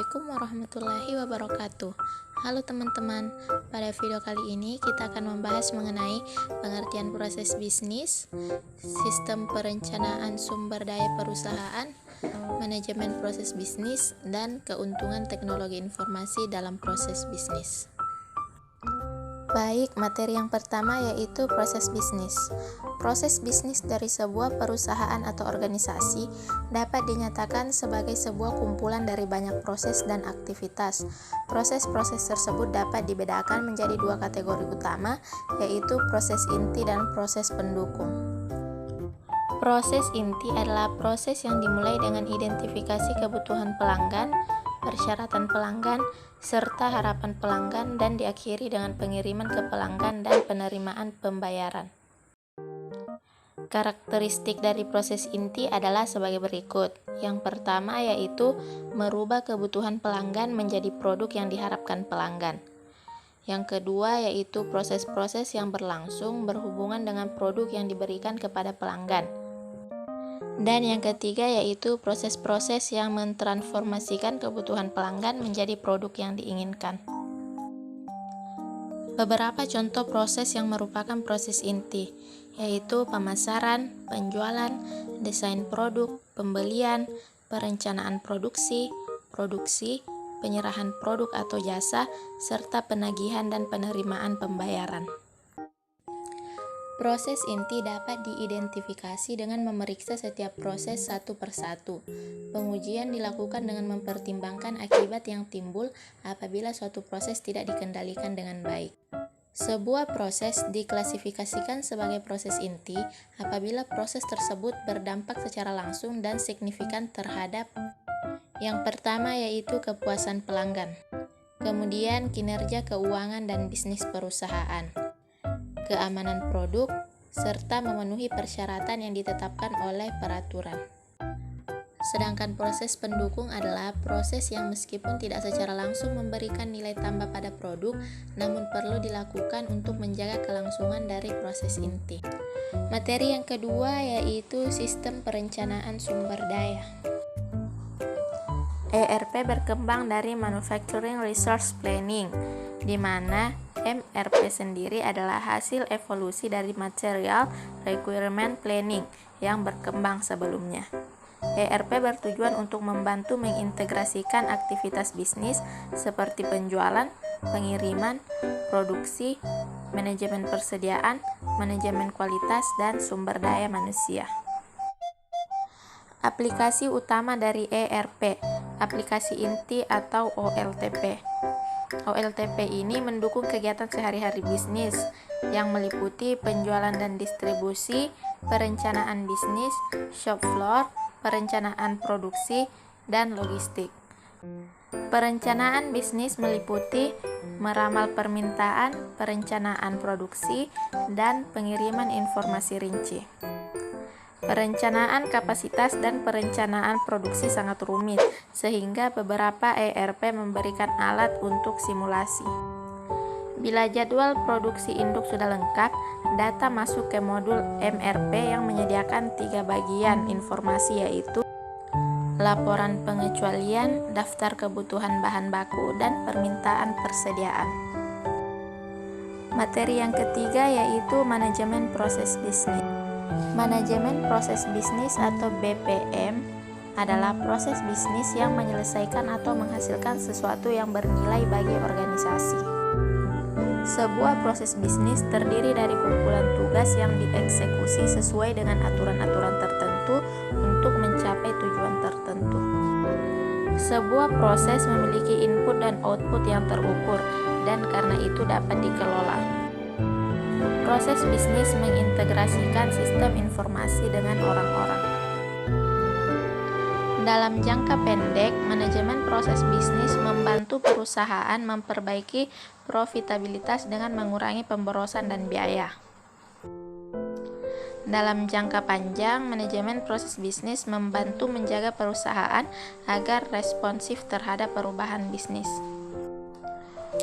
Assalamualaikum warahmatullahi wabarakatuh. Halo teman-teman, pada video kali ini kita akan membahas mengenai pengertian proses bisnis, sistem perencanaan sumber daya perusahaan, manajemen proses bisnis, dan keuntungan teknologi informasi dalam proses bisnis. Baik, materi yang pertama yaitu proses bisnis. Proses bisnis dari sebuah perusahaan atau organisasi dapat dinyatakan sebagai sebuah kumpulan dari banyak proses dan aktivitas. Proses-proses tersebut dapat dibedakan menjadi dua kategori utama, yaitu proses inti dan proses pendukung. Proses inti adalah proses yang dimulai dengan identifikasi kebutuhan pelanggan, persyaratan pelanggan, serta harapan pelanggan, dan diakhiri dengan pengiriman ke pelanggan dan penerimaan pembayaran. Karakteristik dari proses inti adalah sebagai berikut. Yang pertama yaitu merubah kebutuhan pelanggan menjadi produk yang diharapkan pelanggan. Yang kedua yaitu proses-proses yang berlangsung berhubungan dengan produk yang diberikan kepada pelanggan. Dan yang ketiga yaitu proses-proses yang mentransformasikan kebutuhan pelanggan menjadi produk yang diinginkan. Beberapa contoh proses yang merupakan proses inti, yaitu pemasaran, penjualan, desain produk, pembelian, perencanaan produksi, penyerahan produk atau jasa, serta penagihan dan penerimaan pembayaran. Proses inti dapat diidentifikasi dengan memeriksa setiap proses satu persatu. Pengujian dilakukan dengan mempertimbangkan akibat yang timbul apabila suatu proses tidak dikendalikan dengan baik. Sebuah proses diklasifikasikan sebagai proses inti apabila proses tersebut berdampak secara langsung dan signifikan terhadap yang pertama yaitu kepuasan pelanggan, kemudian kinerja keuangan dan bisnis perusahaan, keamanan produk, serta memenuhi persyaratan yang ditetapkan oleh peraturan. Sedangkan proses pendukung adalah proses yang meskipun tidak secara langsung memberikan nilai tambah pada produk, namun perlu dilakukan untuk menjaga kelangsungan dari proses inti. Materi yang kedua yaitu sistem perencanaan sumber daya. ERP berkembang dari Manufacturing Resource Planning, di mana MRP sendiri adalah hasil evolusi dari Material Requirement Planning yang berkembang sebelumnya. ERP bertujuan untuk membantu mengintegrasikan aktivitas bisnis seperti penjualan, pengiriman, produksi, manajemen persediaan, manajemen kualitas, dan sumber daya manusia. Aplikasi utama dari ERP, aplikasi inti atau OLTP. OLTP ini mendukung kegiatan sehari-hari bisnis yang meliputi penjualan dan distribusi, perencanaan bisnis, shop floor, perencanaan produksi, dan logistik. Perencanaan bisnis meliputi meramal permintaan, perencanaan produksi, dan pengiriman informasi rinci. Perencanaan kapasitas dan perencanaan produksi sangat rumit, sehingga beberapa ERP memberikan alat untuk simulasi. Bila jadwal produksi induk sudah lengkap, data masuk ke modul MRP yang menyediakan 3 bagian informasi yaitu laporan pengecualian, daftar kebutuhan bahan baku, dan permintaan persediaan. Materi yang ketiga yaitu manajemen proses bisnis. Manajemen proses bisnis atau BPM adalah proses bisnis yang menyelesaikan atau menghasilkan sesuatu yang bernilai bagi organisasi. Sebuah proses bisnis terdiri dari kumpulan tugas yang dieksekusi sesuai dengan aturan-aturan tertentu untuk mencapai tujuan tertentu. Sebuah proses memiliki input dan output yang terukur dan karena itu dapat dikelola. Proses bisnis mengintegrasikan sistem informasi dengan orang-orang. Dalam jangka pendek, manajemen proses bisnis membantu perusahaan memperbaiki profitabilitas dengan mengurangi pemborosan dan biaya. Dalam jangka panjang, manajemen proses bisnis membantu menjaga perusahaan agar responsif terhadap perubahan bisnis.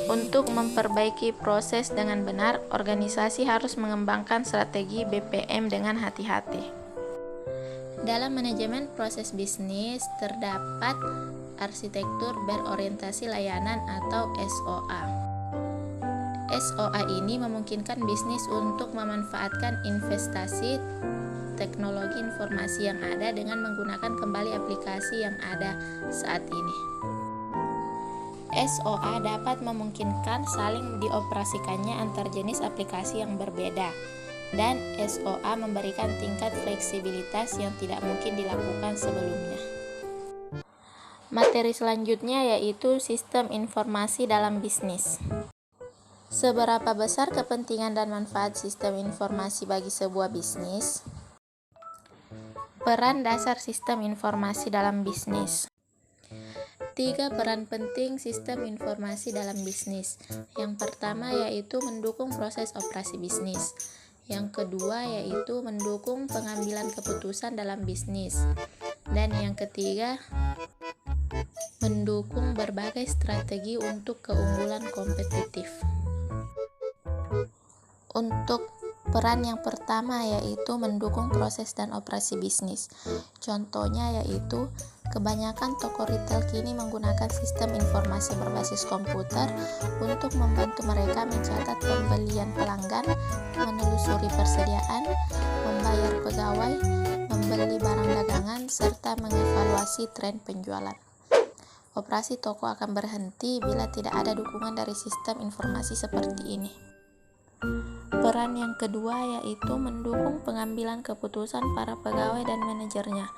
Untuk memperbaiki proses dengan benar, organisasi harus mengembangkan strategi BPM dengan hati-hati. Dalam manajemen proses bisnis terdapat arsitektur berorientasi layanan atau SOA. SOA ini memungkinkan bisnis untuk memanfaatkan investasi teknologi informasi yang ada dengan menggunakan kembali aplikasi yang ada saat ini. SOA dapat memungkinkan saling dioperasikannya antar jenis aplikasi yang berbeda, dan SOA memberikan tingkat fleksibilitas yang tidak mungkin dilakukan sebelumnya. Materi selanjutnya yaitu sistem informasi dalam bisnis. Seberapa besar kepentingan dan manfaat sistem informasi bagi sebuah bisnis? Peran dasar sistem informasi dalam bisnis. 3 peran penting sistem informasi dalam bisnis. Yang pertama yaitu mendukung proses operasi bisnis. Yang kedua yaitu mendukung pengambilan keputusan dalam bisnis. Dan yang ketiga, mendukung berbagai strategi untuk keunggulan kompetitif. Untuk peran yang pertama yaitu mendukung proses dan operasi bisnis. Contohnya yaitu kebanyakan toko retail kini menggunakan sistem informasi berbasis komputer untuk membantu mereka mencatat pembelian pelanggan, menelusuri persediaan, membayar pegawai, membeli barang dagangan, serta mengevaluasi tren penjualan. Operasi toko akan berhenti bila tidak ada dukungan dari sistem informasi seperti ini. Peran yang kedua yaitu mendukung pengambilan keputusan para pegawai dan manajernya.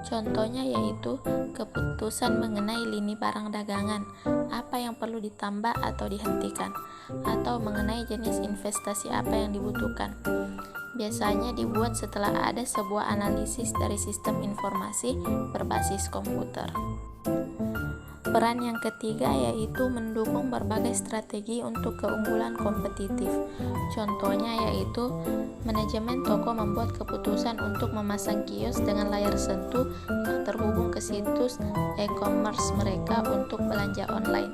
Contohnya yaitu keputusan mengenai lini barang dagangan, apa yang perlu ditambah atau dihentikan, atau mengenai jenis investasi apa yang dibutuhkan. Biasanya dibuat setelah ada sebuah analisis dari sistem informasi berbasis komputer. Peran yang ketiga yaitu mendukung berbagai strategi untuk keunggulan kompetitif. Contohnya yaitu manajemen toko membuat keputusan untuk memasang kios dengan layar sentuh yang terhubung ke situs e-commerce mereka untuk belanja online.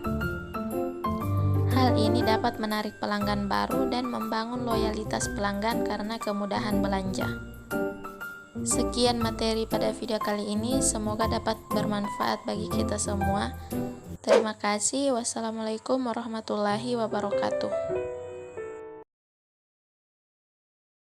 Hal ini dapat menarik pelanggan baru dan membangun loyalitas pelanggan karena kemudahan belanja. Sekian materi pada video kali ini, semoga dapat bermanfaat bagi kita semua. Terima kasih. Wassalamualaikum warahmatullahi wabarakatuh.